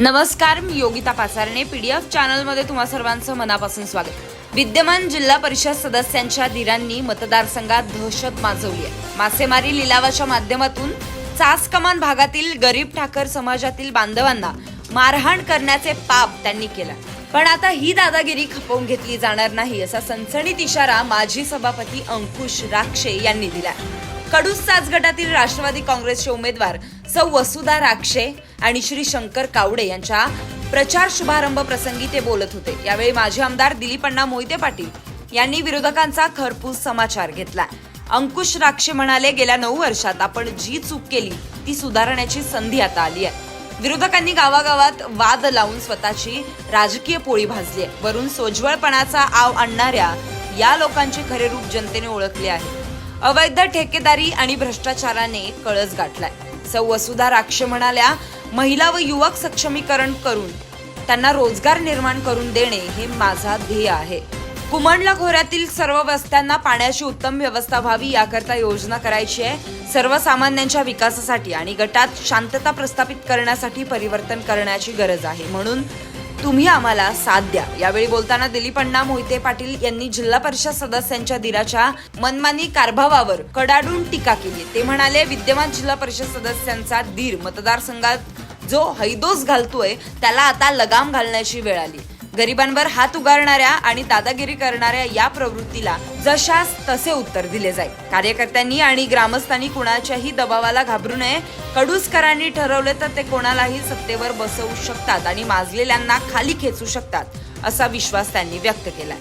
नमस्कार, मी योगिता पाचारणे. पीडीएफ चॅनलमध्ये तुम्हा सर्वांचं मनापासून स्वागत. विद्यमान जिल्हा परिषद सदस्यांच्या धीरांनी मतदारसंघात दहशत माजवली आहे. मासेमारी लिलावाच्या माध्यमातून चास कमान भागातील गरीब ठाकर समाजातील बांधवांना मारहाण करण्याचे पाप त्यांनी केलं. पण आता ही दादागिरी खपवून घेतली जाणार नाही, असा सनसणीत इशारा माजी सभापती अंकुश राक्षे यांनी दिला. कडूस चास गटातील राष्ट्रवादी काँग्रेसचे उमेदवार सौ वसुधा राक्षे आणि श्री शंकर कावडे यांच्या प्रचार शुभारंभ प्रसंगी ते बोलत होते. यावेळी माजी आमदार दिलीप अण्णा मोहिते पाटील यांनी विरोधकांचा खरपूस समाचार घेतला. अंकुश राक्षे म्हणाले, गेल्या 9 वर्षात आपण जी चूक केली ती सुधारण्याची संधी आता आली आहे. विरोधकांनी गावागावात वाद लावून स्वतःची राजकीय पोळी भाजली आहे. वरून सोज्वळपणाचा आव आणणाऱ्या या लोकांचे खरे रूप जनतेने ओळखले आहे. अवैध ठेकेदारी आणि भ्रष्टाचाराने कळस गाठलाय. सौ वसुधा राक्षे म्हणाल्या, महिला व युवक सक्षमीकरण करून त्यांना रोजगार निर्माण करून देणे हे माझा ध्येय आहे. कुमंडला खोऱ्यातील सर्व वस्त्यांना पाण्याची उत्तम व्यवस्था व्हावी याकरता योजना करायची आहे. सर्वसामान्यांच्या विकासासाठी आणि गटात शांतता प्रस्थापित करण्यासाठी परिवर्तन करण्याची गरज आहे. म्हणून तुम्ही आम्हाला साथ द्या. यावेळी बोलताना दिलीप अण्णा मोहिते पाटील यांनी जिल्हा परिषद सदस्यांच्या धीराच्या मनमानी कारभारावर कडाडून टीका केली. ते म्हणाले, विद्यमान जिल्हा परिषद सदस्यांचा धीर मतदारसंघात जो हैदोस घालतोय त्याला आता लगाम घालण्याची वेळ आली. गरिबांवर हात उगारणाऱ्या आणि दादागिरी करणाऱ्या या प्रवृत्तीला जशास तसे उत्तर दिले जाईल. कार्यकर्त्यांनी आणि ग्रामस्थांनी कुणाच्याही दबावाला घाबरू नये. कडूसकरांनी ठरवले तर ते कोणालाही सत्तेवर बसवू शकतात आणि माजलेल्यांना खाली खेचू शकतात, असा विश्वास त्यांनी व्यक्त केला.